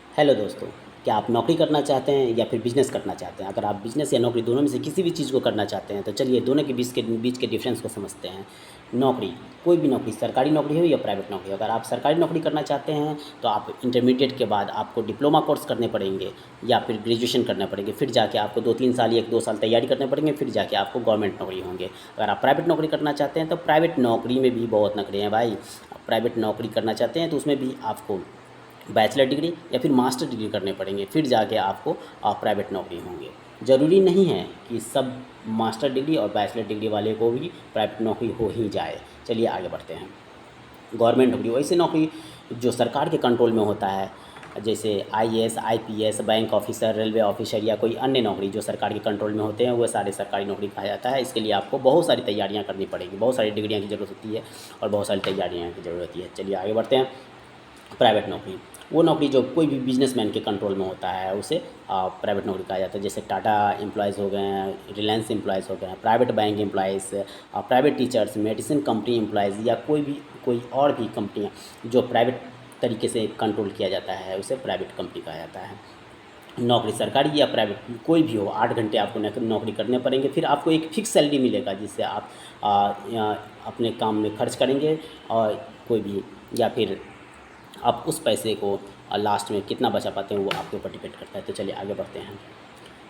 Hello दोस्तों, क्या आप नौकरी करना चाहते हैं या फिर बिज़नेस करना चाहते हैं? अगर आप बिज़नेस या नौकरी दोनों में से किसी भी चीज़ को करना चाहते हैं तो चलिए दोनों के बीच के डिफरेंस को समझते हैं। नौकरी, कोई भी नौकरी, सरकारी नौकरी हो या प्राइवेट नौकरी हो, अगर आप सरकारी नौकरी करना चाहते हैं तो आप इंटरमीडिएट के बाद आपको डिप्लोमा कोर्स करने पड़ेंगे या फिर ग्रेजुएशन करना पड़ेंगे, फिर जाके आपको 2-3 साल या 1-2 साल तैयारी करने पड़ेंगे, फिर जाके आपको गवर्नमेंट नौकरी होंगे। अगर आप प्राइवेट नौकरी करना चाहते हैं तो प्राइवेट नौकरी में भी बहुत नखरे हैं भाई। प्राइवेट नौकरी करना चाहते हैं तो उसमें भी आपको बैचलर डिग्री या फिर मास्टर डिग्री करने पड़ेंगे, फिर जाके आपको प्राइवेट नौकरी होंगे। ज़रूरी नहीं है कि सब मास्टर डिग्री और बैचलर डिग्री वाले को भी प्राइवेट नौकरी हो ही जाए। चलिए आगे बढ़ते हैं। गवर्नमेंट नौकरी, वैसे नौकरी जो सरकार के कंट्रोल में होता है, जैसे IAS, IPS, bank officer, railway officer या कोई अन्य नौकरी जो सरकार के कंट्रोल में होते हैं, वो सारे सरकारी नौकरी कहा जाता है। इसके लिए आपको बहुत सारी तैयारियां करनी पड़ेगी, बहुत सारी डिग्रियां की ज़रूरत होती है और बहुत सारी तैयारियां की ज़रूरत होती है। चलिए आगे बढ़ते हैं। प्राइवेट नौकरी, वो नौकरी जो कोई भी बिजनेसमैन के कंट्रोल में होता है, उसे प्राइवेट नौकरी कहा जाता है। जैसे टाटा एम्प्लॉयज़ हो गए हैं, रिलायंस एम्प्लॉयज़ हो गए हैं, private bank employees, private teachers, medicine company employees या कोई और भी कंपनियाँ जो प्राइवेट तरीके से कंट्रोल किया जाता है, उसे प्राइवेट कंपनी कहा जाता है। नौकरी सरकारी या प्राइवेट कोई भी हो, 8 घंटे आपको नौकरी करने पड़ेंगे, फिर आपको एक फ़िक्स सैलरी मिलेगा जिससे आप अपने काम में खर्च करेंगे और कोई भी, या फिर आप उस पैसे को लास्ट में कितना बचा पाते हैं वो आपके ऊपर डिपेंड करता है। तो चलिए आगे बढ़ते हैं।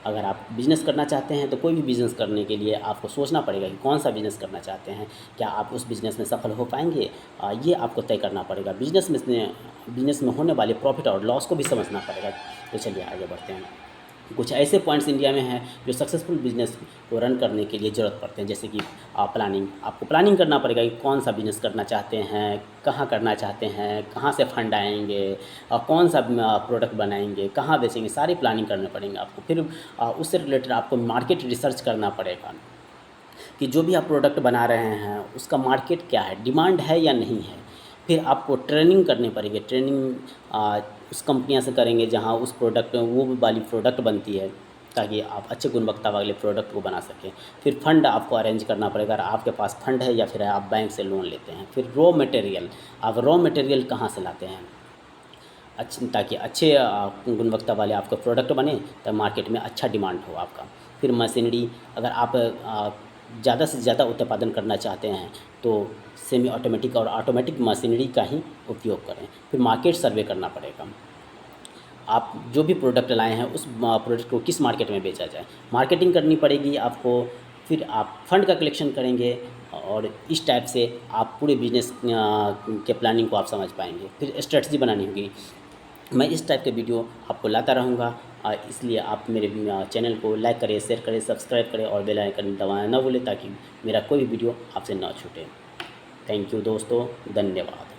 अगर आप बिज़नेस करना चाहते हैं तो कोई भी बिज़नेस करने के लिए आपको सोचना पड़ेगा कि कौन सा बिज़नेस करना चाहते हैं, क्या आप उस बिज़नेस में सफल हो पाएंगे, ये आपको तय करना पड़ेगा। बिज़नेस में होने वाले प्रॉफिट और लॉस को भी समझना पड़ेगा। तो चलिए आगे बढ़ते हैं। कुछ ऐसे पॉइंट्स इंडिया में हैं जो सक्सेसफुल बिजनेस को रन करने के लिए ज़रूरत पड़ते हैं, जैसे कि प्लानिंग। आपको प्लानिंग करना पड़ेगा कि कौन सा बिज़नेस करना चाहते हैं, कहाँ करना चाहते हैं, कहाँ से फंड आएंगे, कौन सा प्रोडक्ट बनाएंगे, कहाँ बेचेंगे, सारी प्लानिंग करने पड़ेंगे आपको। फिर उससे रिलेटेड आपको मार्केट रिसर्च करना पड़ेगा कि जो भी आप प्रोडक्ट बना रहे हैं उसका मार्केट क्या है, डिमांड है या नहीं है। फिर आपको ट्रेनिंग करनी पड़ेगी। ट्रेनिंग उस कंपनियां से करेंगे जहां उस प्रोडक्ट वो वाली प्रोडक्ट बनती है, ताकि आप अच्छे गुणवत्ता वाले प्रोडक्ट को बना सकें। फिर फंड आपको अरेंज करना पड़ेगा, अगर आपके पास फंड है या फिर आप बैंक से लोन लेते हैं। फिर रॉ मटेरियल, आप रॉ मटेरियल कहाँ से लाते हैं ताकि अच्छे गुणवत्ता वाले आपका प्रोडक्ट बने, तब मार्केट में अच्छा डिमांड हो आपका। फिर मशीनरी, अगर आप ज़्यादा से ज़्यादा उत्पादन करना चाहते हैं तो सेमी ऑटोमेटिक और ऑटोमेटिक मशीनरी का ही उपयोग करें। फिर मार्केट सर्वे करना पड़ेगा, आप जो भी प्रोडक्ट लाए हैं उस प्रोडक्ट को किस मार्केट में बेचा जाए, मार्केटिंग करनी पड़ेगी आपको। फिर आप फंड का कलेक्शन करेंगे और इस टाइप से आप पूरे बिजनेस के प्लानिंग को आप समझ पाएंगे। फिर स्ट्रेटजी बनानी होगी। मैं इस टाइप के वीडियो आपको लाता रहूँगा, इसलिए आप मेरे चैनल को लाइक करें, शेयर करें, सब्सक्राइब करें और बेल आइकन दबाना ना भूलें ताकि मेरा कोई भी वीडियो आपसे ना छूटे। थैंक यू दोस्तों, धन्यवाद।